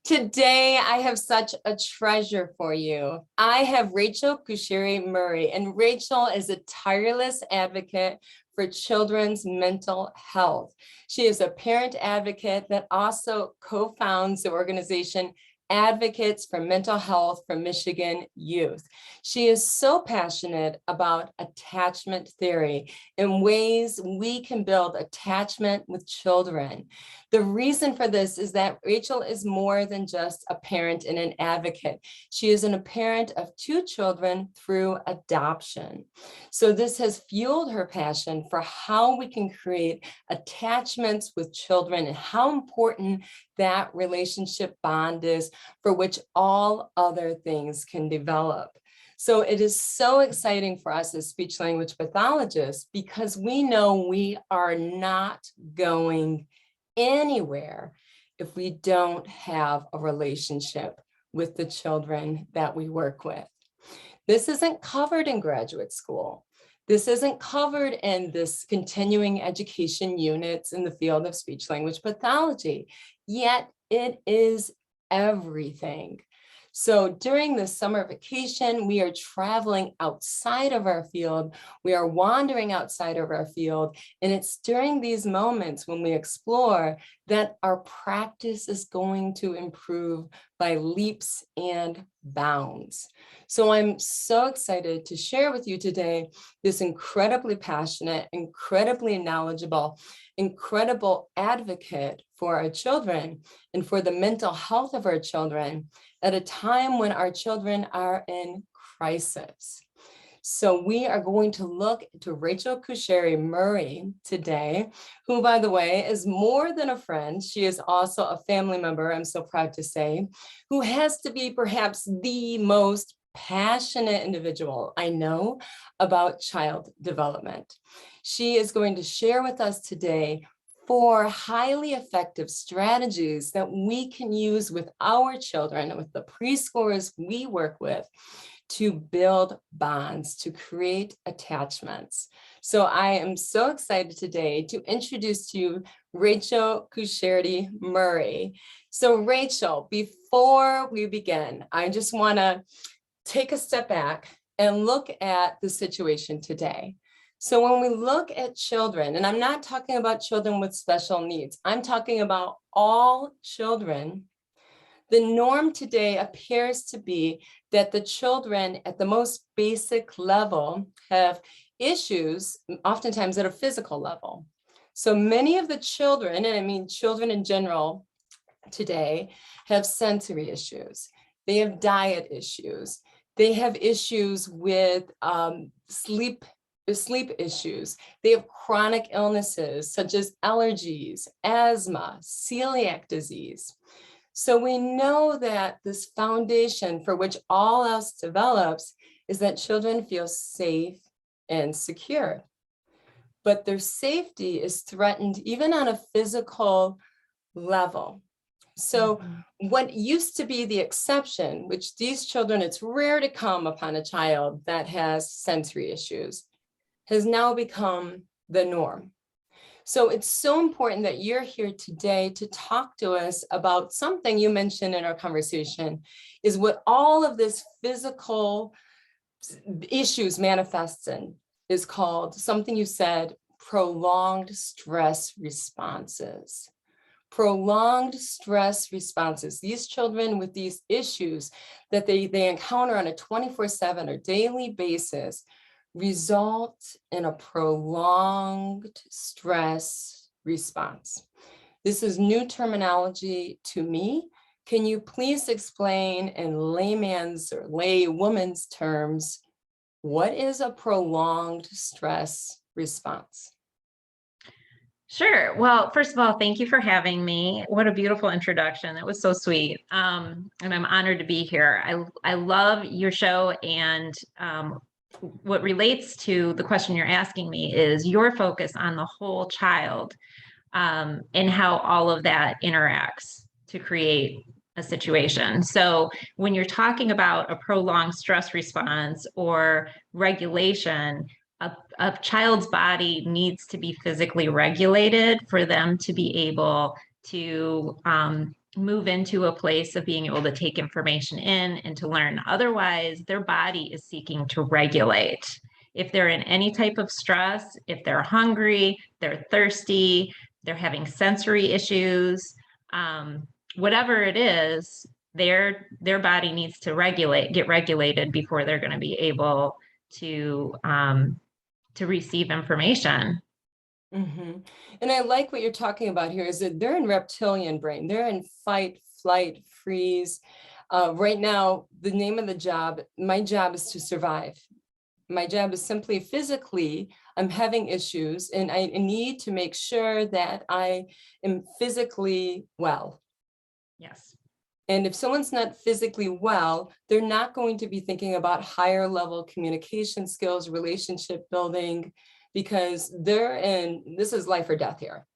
Today, I have such a treasure for you. I have Rachel Cushieri Murray, and Rachel is a tireless advocate for children's mental health. She is a parent advocate that also co-founds the organization Advocates for Mental Health for Michigan Youth. She is so passionate about attachment theory and ways we can build attachment with children. The reason for this is that Rachel is more than just a parent and an advocate. She is a parent of 2 children through adoption. So this has fueled her passion for how we can create attachments with children and how important that relationship bond is, for which all other things can develop. So it is so exciting for us as speech language pathologists because we know we are not going anywhere if we don't have a relationship with the children that we work with. This isn't covered in graduate school. This isn't covered in this continuing education units in the field of speech language pathology, yet it is everything. So during the summer vacation, we are traveling outside of our field. We are wandering outside of our field. And it's during these moments when we explore that our practice is going to improve by leaps and bounds. So I'm so excited to share with you today this incredibly passionate, incredibly knowledgeable, incredible advocate for our children and for the mental health of our children at a time when our children are in crisis. So we are going to look to Rachel Cushieri Murray today, who, by the way, is more than a friend. She is also a family member, I'm so proud to say, who has to be perhaps the most passionate individual I know about child development. She is going to share with us today 4 highly effective strategies that we can use with our children, with the preschoolers we work with, to build bonds, to create attachments. So I am so excited today to introduce to you Rachel Cushieri Murray. So Rachel, before we begin, I just want to take a step back and look at the situation today. So when we look at children, and I'm not talking about children with special needs, I'm talking about all children, the norm today appears to be that the children at the most basic level have issues, oftentimes at a physical level. So many of the children, and I mean children in general today, have sensory issues. They have diet issues. They have issues with sleep issues. They have chronic illnesses such as allergies, asthma, celiac disease. So we know that this foundation for which all else develops is that children feel safe and secure. But their safety is threatened even on a physical level. So what used to be the exception, which these children, it's rare to come upon a child that has sensory issues, has now become the norm. So it's so important that you're here today to talk to us about something you mentioned in our conversation, is what all of this physical issues manifests in is called, something you said, prolonged stress responses. Prolonged stress responses. These children with these issues that they encounter on a 24/7 or daily basis result in a prolonged stress response. This is new terminology to me. Can you please explain in layman's or laywoman's terms, what is a prolonged stress response? Sure. Well, first of all, thank you for having me. What a beautiful introduction. That was so sweet. And I'm honored to be here. I love your show, and what relates to the question you're asking me is your focus on the whole child, and how all of that interacts to create a situation. So when you're talking about a prolonged stress response or regulation, a child's body needs to be physically regulated for them to be able to move into a place of being able to take information in and to learn. Otherwise, their body is seeking to regulate. If they're in any type of stress, if they're hungry, they're thirsty, they're having sensory issues, whatever it is, their body needs to get regulated before they're going to be able to receive information. Mm-hmm. And I like what you're talking about here is that they're in reptilian brain. They're in fight, flight, freeze. Right now, the name of the job, my job is to survive. My job is simply physically, I'm having issues and I need to make sure that I am physically well. Yes. And if someone's not physically well, they're not going to be thinking about higher level communication skills, relationship building, because this is life or death here.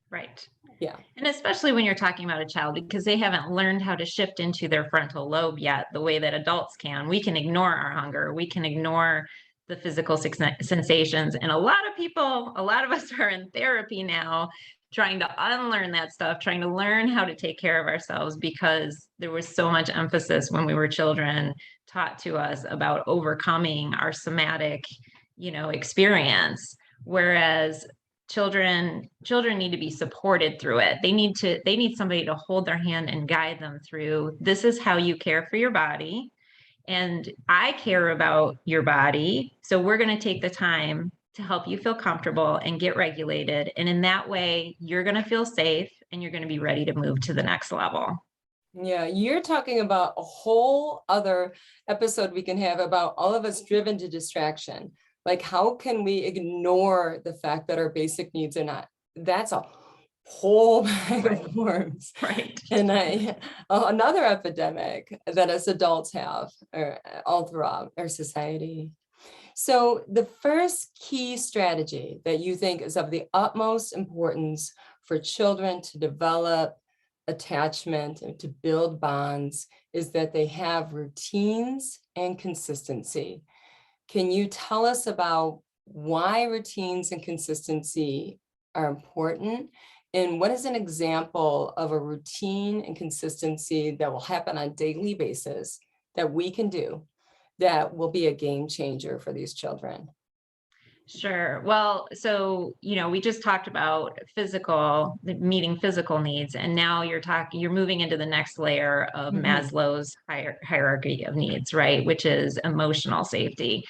Right. Yeah. And especially when you're talking about a child, because they haven't learned how to shift into their frontal lobe yet, the way that adults can. We can ignore our hunger. We can ignore the physical sensations. And a lot of us are in therapy now, trying to unlearn that stuff, trying to learn how to take care of ourselves, because there was so much emphasis when we were children taught to us about overcoming our somatic, experience. Whereas children need to be supported through it. They need somebody to hold their hand and guide them through, this is how you care for your body, and I care about your body, so we're going to take the time to help you feel comfortable and get regulated, and in that way you're going to feel safe and you're going to be ready to move to the next level. Yeah, you're talking about a whole other episode we can have about all of us driven to distraction. Like, how can we ignore the fact that our basic needs are not? That's a whole bag of worms. Right. And another epidemic that us adults have all throughout our society. So the first key strategy that you think is of the utmost importance for children to develop attachment and to build bonds is that they have routines and consistency. Can you tell us about why routines and consistency are important? And what is an example of a routine and consistency that will happen on a daily basis that we can do that will be a game changer for these children? Sure. Well, so, we just talked about meeting physical needs, and now you're moving into the next layer of Maslow's hierarchy of needs, right? Which is emotional safety.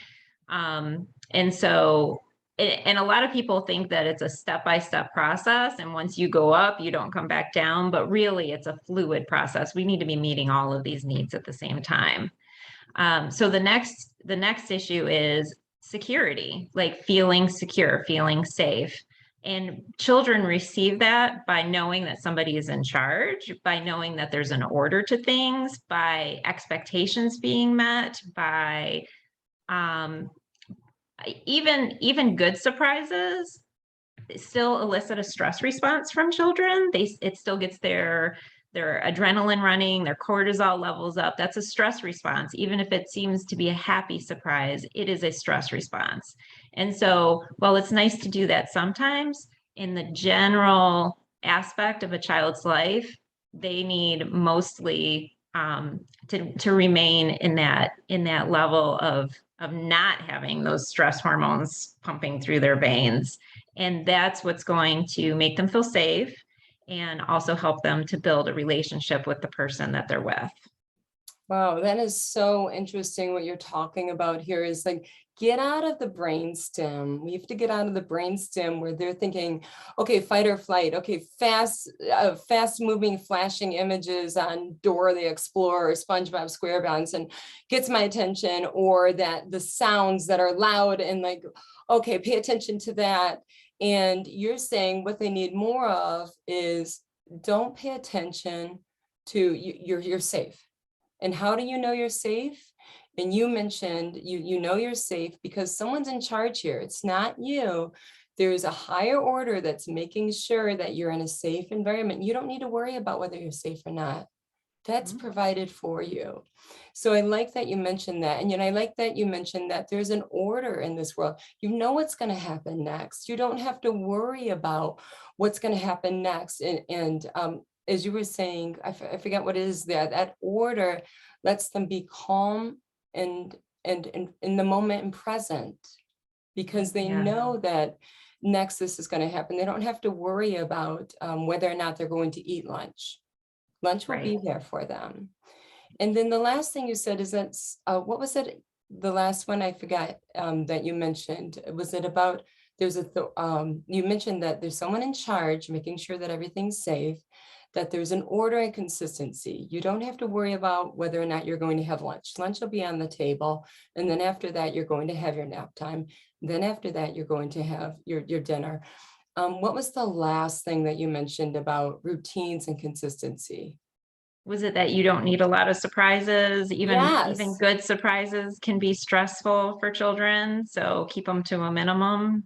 And so, and a lot of people think that it's a step-by-step process, and once you go up, you don't come back down, but really it's a fluid process. We need to be meeting all of these needs at the same time. So the next issue is security, like feeling secure, feeling safe. And children receive that by knowing that somebody is in charge, by knowing that there's an order to things, by expectations being met, by even good surprises still elicit a stress response from children. It still gets their adrenaline running, their cortisol levels up. That's a stress response. Even if it seems to be a happy surprise, it is a stress response. And so while it's nice to do that sometimes, in the general aspect of a child's life, they need mostly to remain in that level of not having those stress hormones pumping through their veins. And that's what's going to make them feel safe and also help them to build a relationship with the person that they're with. Wow, that is so interesting. What you're talking about here is like, get out of the brainstem. We have to get out of the brainstem where they're thinking, okay, fight or flight. Okay, fast moving, flashing images on Dora the Explorer or SpongeBob SquarePants and gets my attention, or that the sounds that are loud and like, okay, pay attention to that. And you're saying what they need more of is don't pay attention to you're safe. And how do you know you're safe? And you mentioned you know you're safe because someone's in charge here. It's not you. There's a higher order that's making sure that you're in a safe environment. You don't need to worry about whether you're safe or not. That's provided for you. So I like that you mentioned that. And I like that you mentioned that there's an order in this world. You know what's going to happen next. You don't have to worry about what's going to happen next. And as you were saying, I forget what it is there, that order lets them be calm and in the moment and present, because they Yeah. know that next this is going to happen. They don't have to worry about whether or not they're going to eat lunch. Lunch will be Right. there for them. And then the last thing you said is that, what was it? The last one I forgot that you mentioned. Was it about, you mentioned that there's someone in charge, making sure that everything's safe, that there's an order and consistency. You don't have to worry about whether or not you're going to have lunch. Lunch will be on the table. And then after that, you're going to have your nap time. Then after that, you're going to have your dinner. What was the last thing that you mentioned about routines and consistency? Was it that you don't need a lot of surprises? Even Yes. good surprises can be stressful for children, so keep them to a minimum.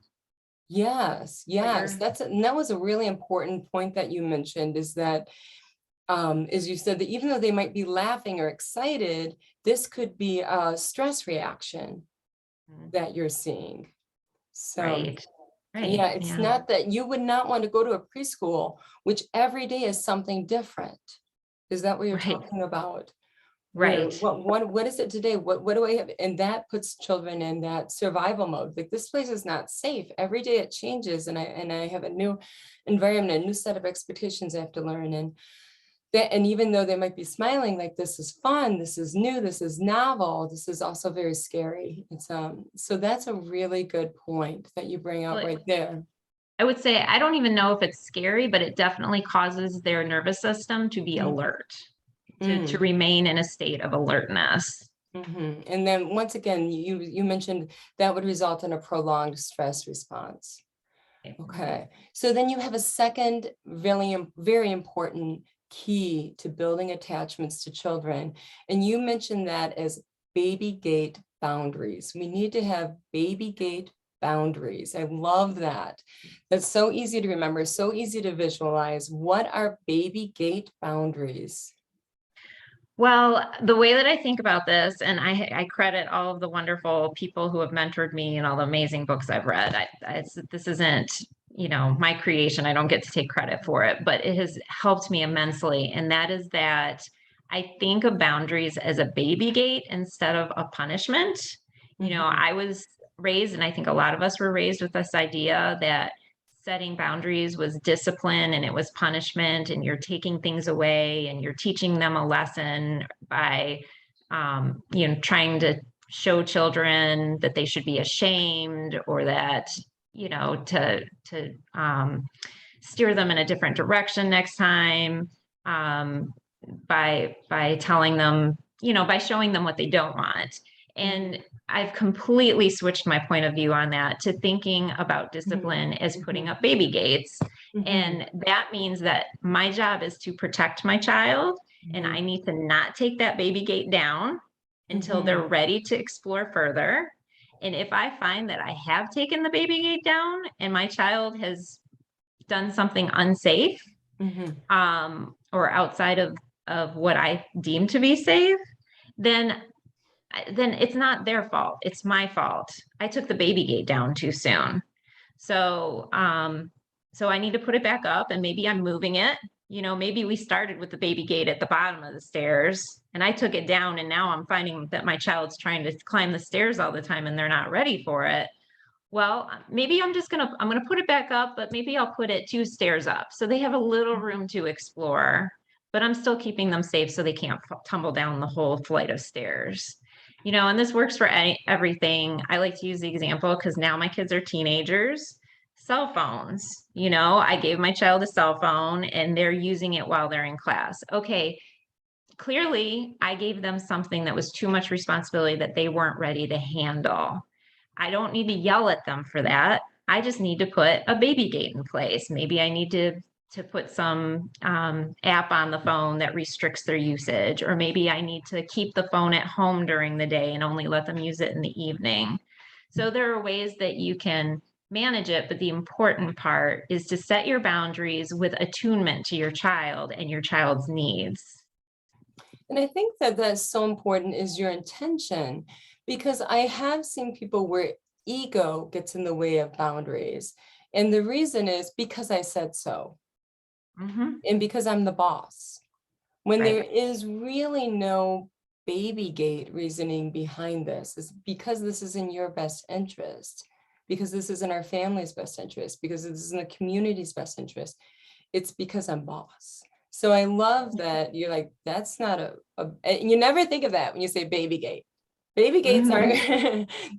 Yes, But yes, you're and that was a really important point that you mentioned, is that, as you said, that even though they might be laughing or excited, this could be a stress reaction that you're seeing. So, right, yeah, right, it's yeah, not that you would not want to go to a preschool, which every day is something different. Is that what you're right, talking about? Where right. what is it today? What do I have? And that puts children in that survival mode. Like, this place is not safe. Every day it changes, and I have a new environment, a new set of expectations I have to learn. And even though they might be smiling, like, this is fun, this is new, this is novel, this is also very scary. It's so that's a really good point that you bring out Well, right there. I would say I don't even know if it's scary, but it definitely causes their nervous system to be Mm, alert, to mm, remain in a state of alertness. mhm. And then once again, you mentioned that would result in a prolonged stress response. Okay, so then you have a second really very important key to building attachments to children, and you mentioned that as baby gate boundaries. We need to have baby gate boundaries. I love that. That's so easy to remember, so easy to visualize. What are baby gate boundaries? Well, the way that I think about this, and I credit all of the wonderful people who have mentored me and all the amazing books I've read. This isn't, my creation. I don't get to take credit for it, but it has helped me immensely. And that is that I think of boundaries as a baby gate instead of a punishment. Mhm, I was raised, and I think a lot of us were raised with this idea that setting boundaries was discipline and it was punishment, and you're taking things away and you're teaching them a lesson by trying to show children that they should be ashamed, or that to steer them in a different direction next time, um, by telling them, by showing them what they don't want. mhm, And I've completely switched my point of view on that to thinking about mhm, discipline as putting mhm, up baby gates. mhm, And that means that my job is to protect my child, and I mhm, need to not take that baby gate down until they're mhm, ready to explore further. And if I find that I have taken the baby gate down and my child has done something unsafe, mhm, or outside of what I deem to be safe, then then it's not their fault. It's my fault. I took the baby gate down too soon. So, so I need to put it back up, and maybe I'm moving it. Maybe we started with the baby gate at the bottom of the stairs and I took it down, and now I'm finding that my child's trying to climb the stairs all the time and they're not ready for it. Well, maybe I'm gonna put it back up, but maybe I'll put it 2 stairs up so they have a little room to explore, but I'm still keeping them safe so they can't tumble down the whole flight of stairs. And this works for everything. I like to use the example because now my kids are teenagers. Cell phones. I gave my child a cell phone and they're using it while they're in class. Okay, clearly I gave them something that was too much responsibility that they weren't ready to handle. I don't need to yell at them for that. I just need to put a baby gate in place. Maybe I need to put some app on the phone that restricts their usage, or maybe I need to keep the phone at home during the day and only let them use it in the evening. So there are ways that you can manage it, but the important part is to set your boundaries with attunement to your child and your child's needs. And I think that that's so important, is your intention, because I have seen people where ego gets in the way of boundaries. And the reason is because I said so. and because I'm the boss, when there Right. is really no baby gate reasoning behind this, is because this is in your best interest, because this is in our family's best interest, because this is in the community's best interest. It's because I'm boss. So I love that you're like, that's not and you never think of that when you say baby gate. Baby gates are,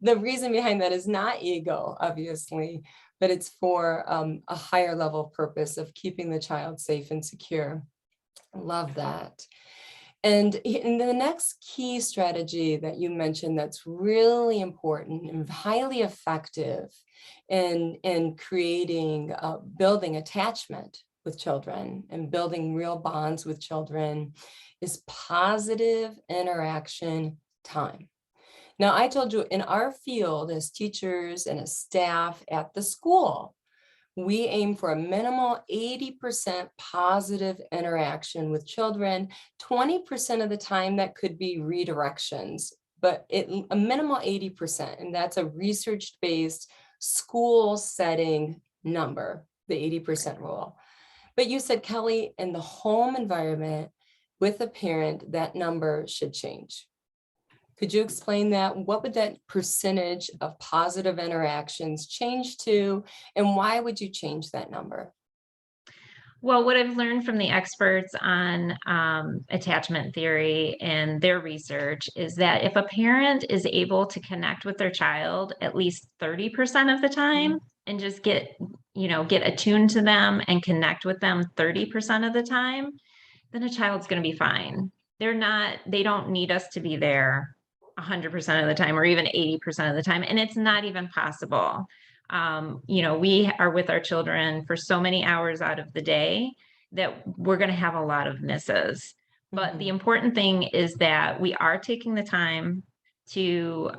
the reason behind that is not ego, obviously, but it's for a higher level purpose of keeping the child safe and secure. Love that. And in the next key strategy that you mentioned that's really important and highly effective in creating, building attachment with children and building real bonds with children is positive interaction time. Now, I told you in our field as teachers and as staff at the school, we aim for a minimal 80% positive interaction with children. 20% of the time that could be redirections, but a minimal 80%. And that's a research-based school setting number, the 80% rule. But you said, Kelly, in the home environment with a parent, that number should change. Could you explain that? What would that percentage of positive interactions change to, and why would you change that number? Well, what I've learned from the experts on attachment theory and their research is that if a parent is able to connect with their child at least 30% of the time and just get attuned to them and connect with them 30% of the time, then a child's going to be fine. They don't need us to be there 100% of the time or even 80% of the time. And it's not even possible. We are with our children for so many hours out of the day that we're going to have a lot of misses. But the important thing is that we are taking the time to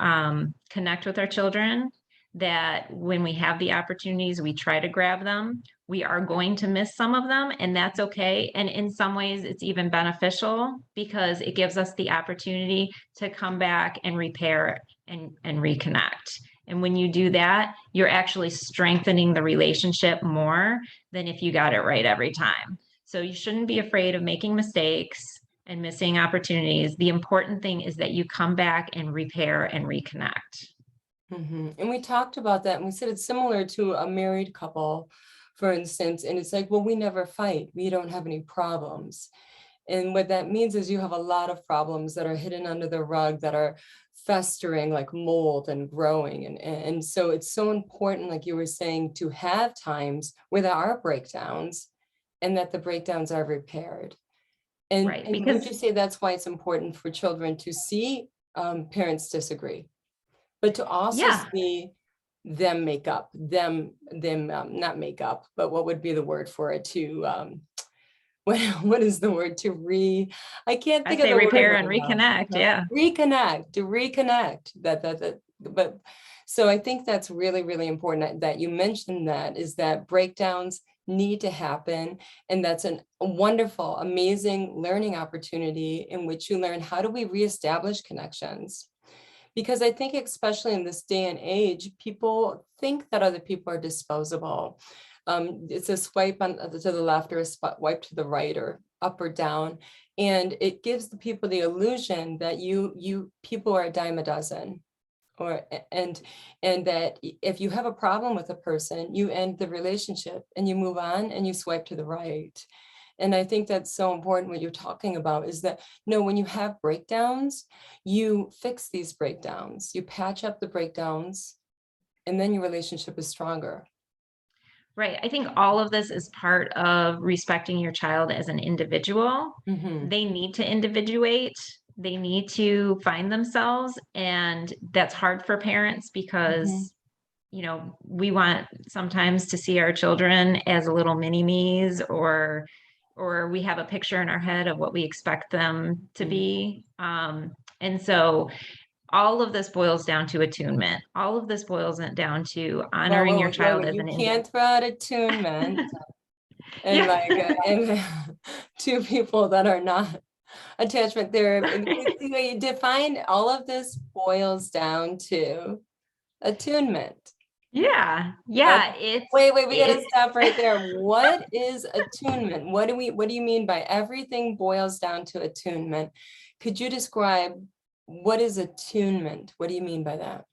connect with our children, that when we have the opportunities, we try to grab them. We are going to miss some of them, and that's okay. And in some ways, it's even beneficial because it gives us the opportunity to come back and repair and reconnect. And when you do that, you're actually strengthening the relationship more than if you got it right every time. So you shouldn't be afraid of making mistakes and missing opportunities. The important thing is that you come back and repair and reconnect. And we talked about that, and we said it's similar to a married couple, for instance, and it's like, well, we never fight. We don't have any problems. And what that means is you have a lot of problems that are hidden under the rug, that are festering like mold and growing. And so it's so important, like you were saying, to have times where there are breakdowns and that the breakdowns are repaired. And, right, and would you say that's why it's important for children to see parents disagree, but to also see them make up, not make up, but what would be the word for it, to what is the word, I can't think of the repair word and right reconnect. now. Reconnect but so I think that's really, really important that you mentioned that, is that breakdowns need to happen. And that's a wonderful, amazing learning opportunity in which you learn, how do we reestablish connections? Because I think, especially in this day and age, people think that other people are disposable. It's a swipe to the left or a swipe to the right or up or down. And it gives the people the illusion that people are a dime a dozen. And that if you have a problem with a person, you end the relationship and you move on and you swipe to the right. And I think that's so important. What you're talking about is that, when you have breakdowns, you fix these breakdowns, you patch up the breakdowns, and then your relationship is stronger. Right. I think all of this is part of respecting your child as an individual. They need to individuate. They need to find themselves. And that's hard for parents because, we want sometimes to see our children as little mini-me's, or we have a picture in our head of what we expect them to be. And so all of this boils down to attunement. All of this boils down to honoring your child as an individual. You can't throw out attunement and and two people that are not attachment therapy. You define all of this boils down to attunement. Yeah. Okay. Yeah. Wait, we gotta It's, stop right there. What is attunement? What do you mean by everything boils down to attunement? Could you describe what is attunement? What do you mean by that?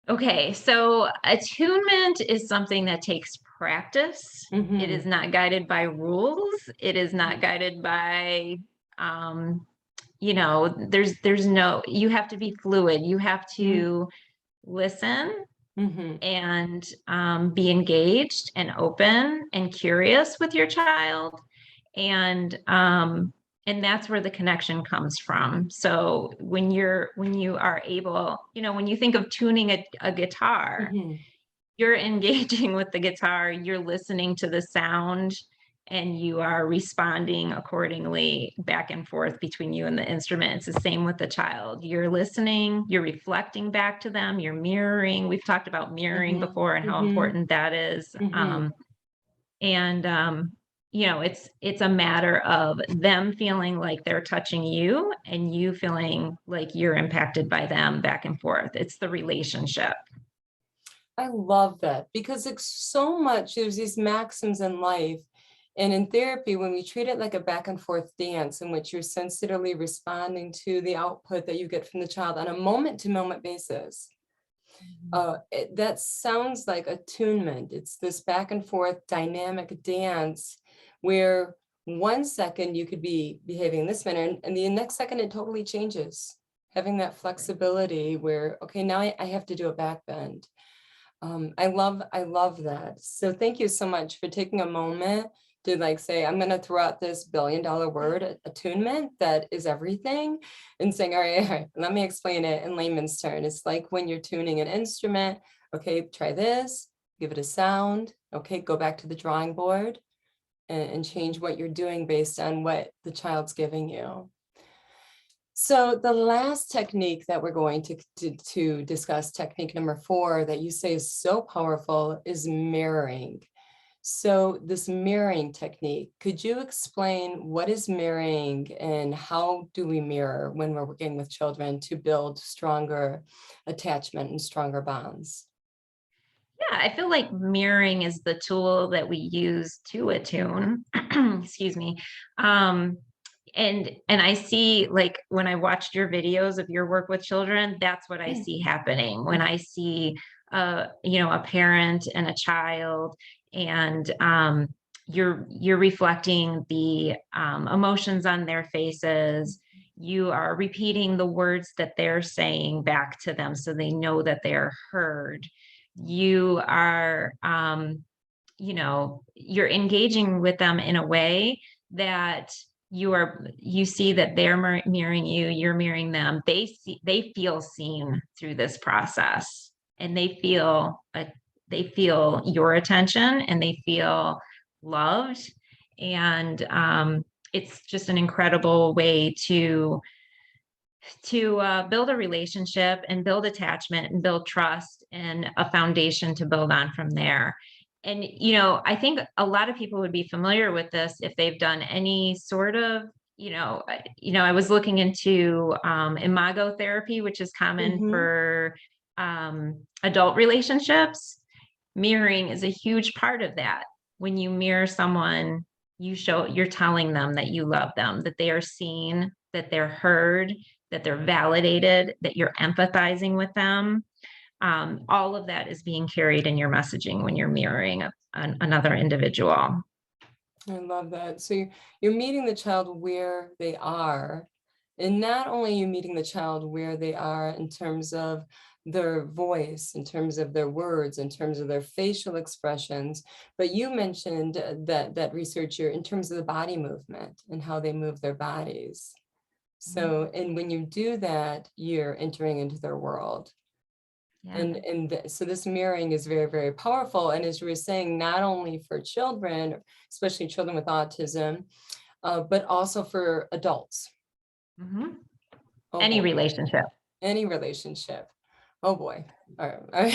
okay. So attunement is something that takes practice. It is Mm-hmm. not guided by rules. It is not guided by, um, there's no, you have to be fluid. You have to listen Mm-hmm. and be engaged and open and curious with your child, and that's where the connection comes from. So when you are able, when you think of tuning a guitar, Mm-hmm. you're engaging with the guitar, you're listening to the sound, and you are responding accordingly back and forth between you and the instrument. It's the same with the child. You're listening, you're reflecting back to them, you're mirroring. We've talked about mirroring Mm-hmm. before and how Mm-hmm. important that is. Mm-hmm. And it's a matter of them feeling like they're touching you and you feeling like you're impacted by them back and forth. It's the relationship. I love that because it's so much, there's these maxims in life and in therapy, when we treat it like a back and forth dance in which you're sensitively responding to the output that you get from the child on a moment to moment basis. That sounds like attunement. It's this back and forth dynamic dance where 1 second you could be behaving this manner and the next second it totally changes. Having that flexibility where, okay, now I have to do a back bend. I love that. So thank you so much for taking a moment to like say, I'm going to throw out this $1 billion word, attunement, that is everything, and saying, all right, let me explain it in layman's terms. It's like when you're tuning an instrument. Okay, try this, give it a sound. Okay, go back to the drawing board and change what you're doing based on what the child's giving you. So the last technique that we're going to discuss, technique number 4, that you say is so powerful, is mirroring. So this mirroring technique, could you explain what is mirroring and how do we mirror when we're working with children to build stronger attachment and stronger bonds? Yeah, I feel like mirroring is the tool that we use to attune. Excuse me. Um, and I see, like, when I watched your videos of your work with children, that's what I see happening. When I see a parent and a child, and you're reflecting the emotions on their faces. You are repeating the words that they're saying back to them so they know that they're heard. You are you're engaging with them in a way that you see that they're mirroring you, you're mirroring them. They feel seen through this process, and they feel your attention, and they feel loved. And it's just an incredible way to build a relationship and build attachment and build trust and a foundation to build on from there. And, I think a lot of people would be familiar with this if they've done any sort of, I was looking into imago therapy, which is common Mm-hmm. for adult relationships. Mirroring is a huge part of that. When you mirror someone, you're telling them that you love them, that they are seen, that they're heard, that they're validated, that you're empathizing with them. All of that is being carried in your messaging when you're mirroring another individual. I love that. So you're meeting the child where they are. And not only are you meeting the child where they are in terms of their voice, in terms of their words, in terms of their facial expressions, but you mentioned that researcher in terms of the body movement and how they move their bodies. So, and when you do that, you're entering into their world. Yeah. And so this mirroring is very, very powerful. And as you were saying, not only for children, especially children with autism, but also for adults. Mm-hmm. Oh Any boy, relationship. any relationship. Oh boy. All right.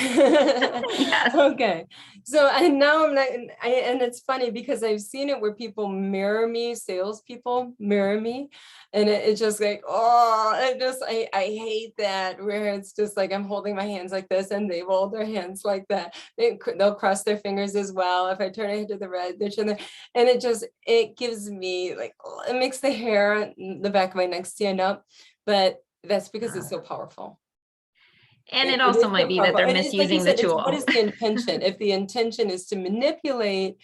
Yes. Okay. So I now I'm not, and it's funny because I've seen it where people mirror me, salespeople mirror me, and it's just like, oh, I hate that where it's just like I'm holding my hands like this and they hold their hands like that. They'll cross their fingers as well. If I turn it to the right, they're turning, and it gives me like, it makes the hair on the back of my neck stand up, but that's because it's so powerful. And it It also is might so be that powerful. they're And it's like you misusing the said, it's what tool. is the intention? If the intention is to manipulate,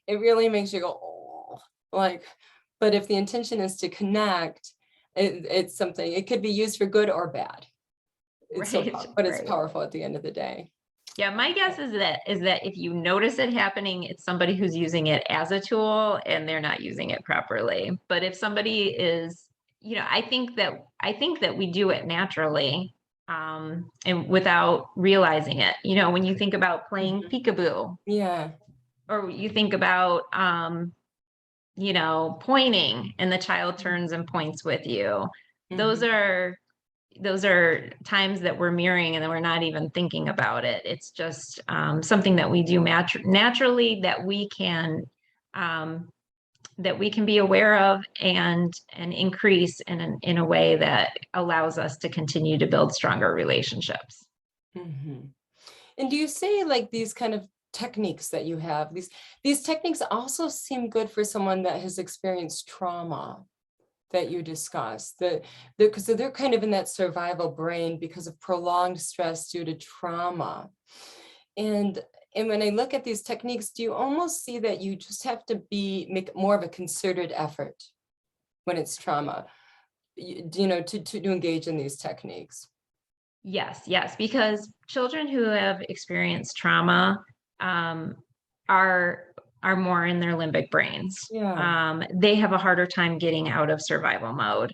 it really makes you go, oh, like, but if the intention is to connect, it's something, it could be used for good or bad. It's so Right, powerful, but it's right. powerful at the end of the day. Yeah, my guess is that if you notice it happening, it's somebody who's using it as a tool and they're not using it properly. But if somebody is, I think that we do it naturally, and without realizing it. When you think about playing Mhm. peekaboo, Yeah. or you think about pointing and the child turns and points with you. Those Mhm. are those are times that we're mirroring and then we're not even thinking about it. It's just something that we do naturally um, that we can be aware of and increase in a way that allows us to continue to build stronger relationships. Mhm. And do you say like these kind of techniques that you have, these techniques also seem good for someone that has experienced trauma that you discussed, because they're kind of in that survival brain because of prolonged stress due to trauma. And and when I look at these techniques, do you almost see that you just have to make more of a concerted effort when it's trauma, to engage in these techniques? Yes, yes, because children who have experienced trauma um, are are more in their limbic brains. Yeah. They have a harder time getting out of survival mode.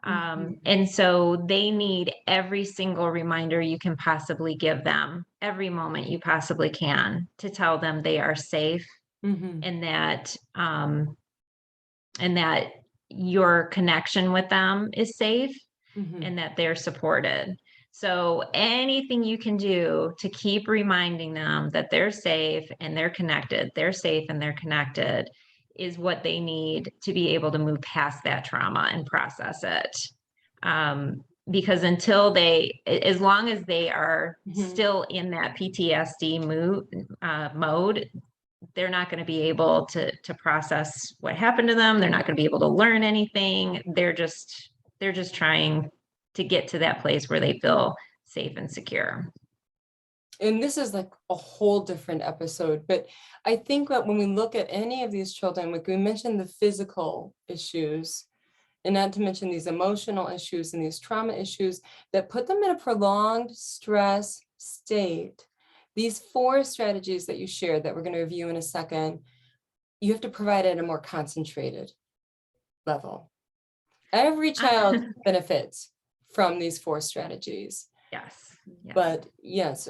Mhm. And so they need every single reminder you can possibly give them, every moment you possibly can, to tell them they are safe Mhm. and that your connection with them is safe Mhm. and that they're supported. So anything you can do to keep reminding them that they're safe and they're connected is what they need to be able to move past that trauma and process it. Because as long as they are Mhm. still in that PTSD mode, they're not going to be able to process what happened to them. They're not going to be able to learn anything. They're just trying to get to that place where they feel safe and secure. And this is like a whole different episode, but I think that when we look at any of these children, like we mentioned the physical issues, and not to mention these emotional issues and these trauma issues that put them in a prolonged stress state, these 4 strategies that you shared that we're going to review in a second, you have to provide at a more concentrated level. Every child benefits from these 4 strategies. Yes. Yes. But yes,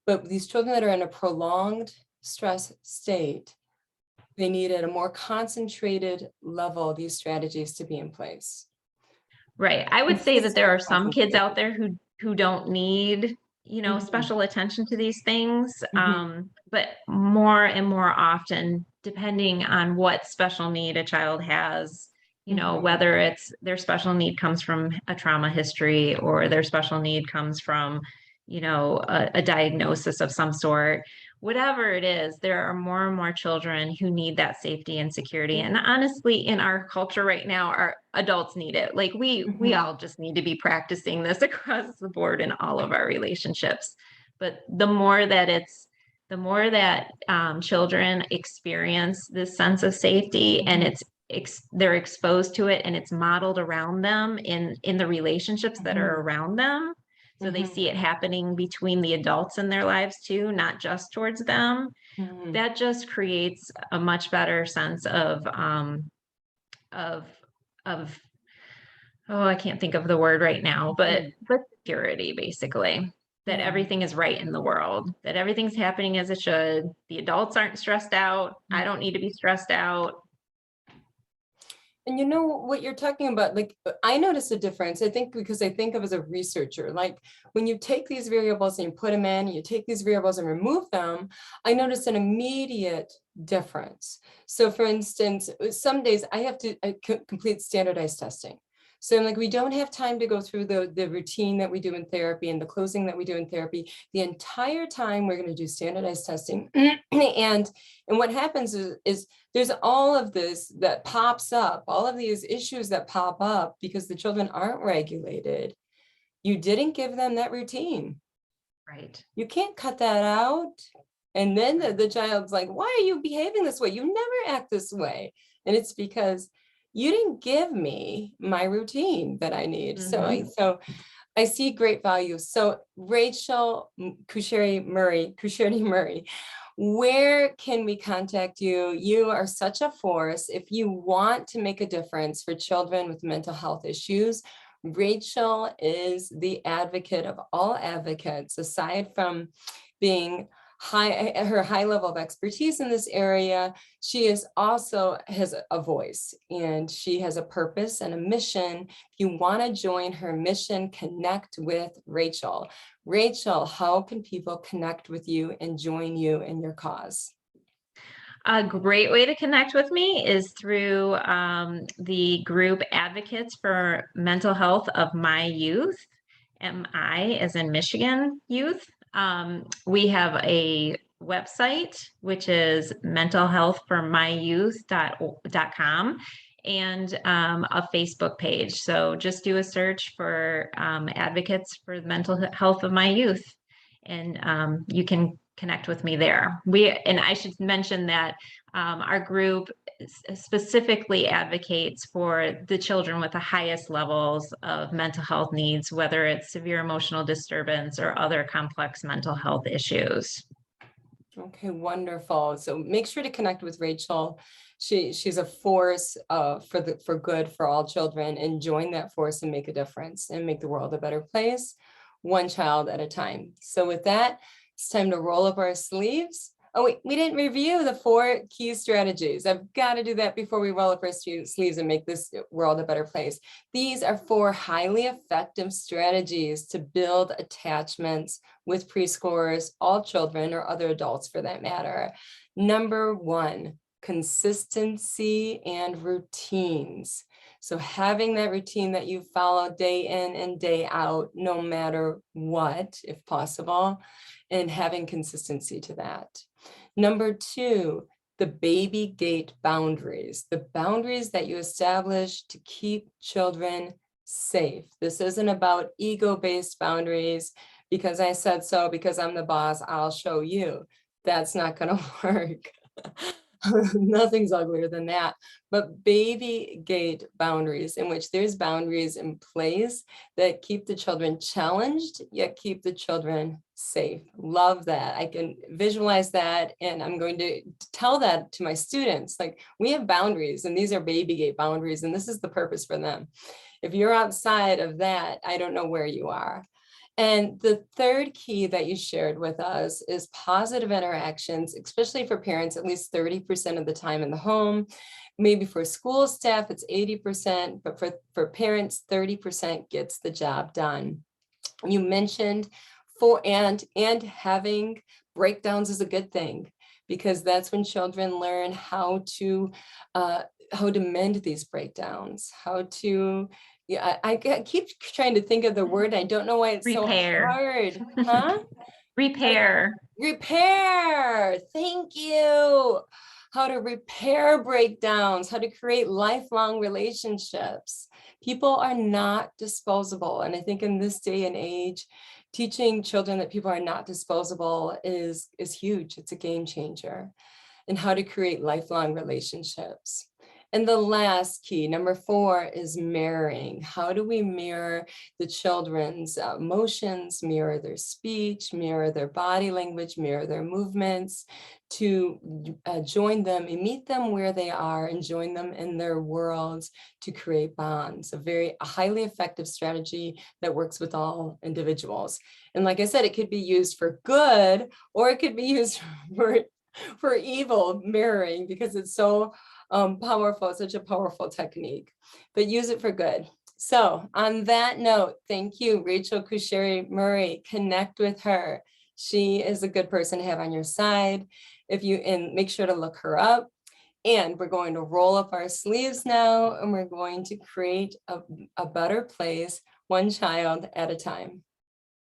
but these children that are in a prolonged stress state, they need at a more concentrated level these strategies to be in place. Right. I would say that there Consistently are some kids concentrated. out there who don't need, Mhm, special attention to these things. mhm, But more and more often, depending on what special need a child has, mhm, whether it's their special need comes from a trauma history or their special need comes from, a diagnosis of some sort, whatever it is, there are more and more children who need that safety and security. And honestly, in our culture right now, our adults need it. Like we mhm, all just need to be practicing this across the board in all of our relationships. But the more that children experience this sense of safety and mhm, they're exposed to it and it's modeled around them in the relationships that are mhm, around them, so they mhm, see it happening between the adults in their lives too, not just towards them. mhm, That just creates a much better sense of of oh, I can't think of the word right now, but mhm. security, basically. That Yeah. everything is right in the world, that everything's happening as it should. The adults aren't stressed out. I don't need to be stressed out. And you know what you're talking about, like, I notice a difference, I think, because I think of as a researcher, like when you take these variables and you put them in, you take these variables and remove them, I notice an immediate difference. So for instance, some days I have to complete standardized testing. So I'm like, we don't have time to go through the routine that we do in therapy and the closing that we do in therapy. The entire time we're going to do standardized testing. and what happens is there's all of this that pops up, all of these issues that pop up because the children aren't regulated. You didn't give them that routine. Right. You can't cut that out. And then the child's like, why are you behaving this way? You never act this way. And it's because you didn't give me my routine that I need. Mhm. So I see great value. So Rachel Cushieri Murray, where can we contact you? You are such a force. If you want to make a difference for children with mental health issues, Rachel is the advocate of all advocates, aside from being her high level of expertise in this area. She is also has a voice, and she has a purpose and a mission. If you want to join her mission, connect with Rachel. Rachel, how can people connect with you and join you in your cause? A great way to connect with me is through the group Advocates for Mental Health of My Youth, MI as in Michigan Youth. We have a website, which is mentalhealthformyyouth.com, and a Facebook page. So just do a search for Advocates for the Mental Health of My Youth, and you can connect with me there. And I should mention that our group specifically advocates for the children with the highest levels of mental health needs, whether it's severe emotional disturbance or other complex mental health issues. Okay, wonderful. So make sure to connect with Rachel. She's a force for good for all children, and join that force and make a difference and make the world a better place, one child at a time. So with that, it's time to roll up our sleeves. Oh, wait, we didn't review the 4 key strategies. I've got to do that before we roll up our sleeves and make this world a better place. These are 4 highly effective strategies to build attachments with preschoolers, all children, or other adults for that matter. Number 1, consistency and routines. So having that routine that you follow day in and day out, no matter what, if possible, and having consistency to that. Number 2, the baby gate boundaries, the boundaries that you establish to keep children safe. This isn't about ego-based boundaries, because I said so, because I'm the boss, I'll show you. That's not going to work. Nothing's uglier than that. But baby gate boundaries, in which there's boundaries in place that keep the children challenged, yet keep the children safe. Love that. I can visualize that, and I'm going to tell that to my students. Like, we have boundaries, and these are baby gate boundaries, and this is the purpose for them. If you're outside of that, I don't know where you are. And the third key that you shared with us is positive interactions, especially for parents, at least 30% of the time in the home. Maybe for school staff, it's 80%, but for parents, 30% gets the job done. You mentioned and having breakdowns is a good thing, because that's when children learn how to mend these breakdowns, how to, yeah, I keep trying to think of the word. I don't know why it's Repair. so hard. Huh? Repair. Repair. Thank you. How to repair breakdowns, how to create lifelong relationships. People are not disposable. And I think in this day and age, teaching children that people are not disposable is huge. It's a game changer. And how to create lifelong relationships. And the last key, number 4, is mirroring. How do we mirror the children's emotions, mirror their speech, mirror their body language, mirror their movements, to join them and meet them where they are and join them in their worlds to create bonds. A highly effective strategy that works with all individuals. And like I said, it could be used for good, or it could be used for for evil mirroring, because it's so powerful, such a powerful technique, but use it for good. So on that note, thank you, Rachel Cushieri Murray. Connect with her. She is a good person to have on your side. And make sure to look her up. And we're going to roll up our sleeves now, and we're going to create a better place, one child at a time.